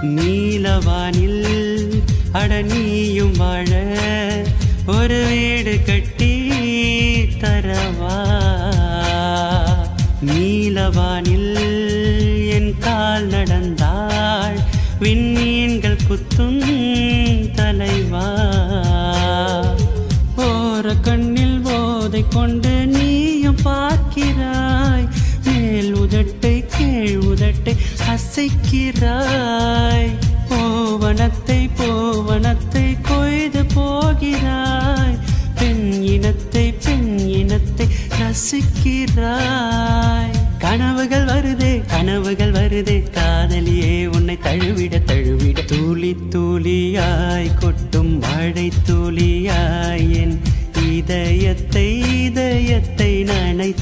நீலவானில் அடனியும் வாழ ஒரு வீடு கட்டி தரவா. நீலவானில் என் கால் நடந்தாள் விண்மீன்கள் குத்தும் தலைவா. ஓர கண்ணில் போதை கொண்டு நீயும் பார்க்கிறாய், மேல் உதட்டை கீழ் உதட்டை அசைக்கிறாய். போவனத்தை கொய்து போகிறாய், பெண் இனத்தை ரசிக்கிறாய். கனவுகள் வருதே காதலியே உன்னை தழுவிட தூளி தூளியாய் கொட்டும் மழை துளியாய் என் இதயத்தை நனைத்தாய்.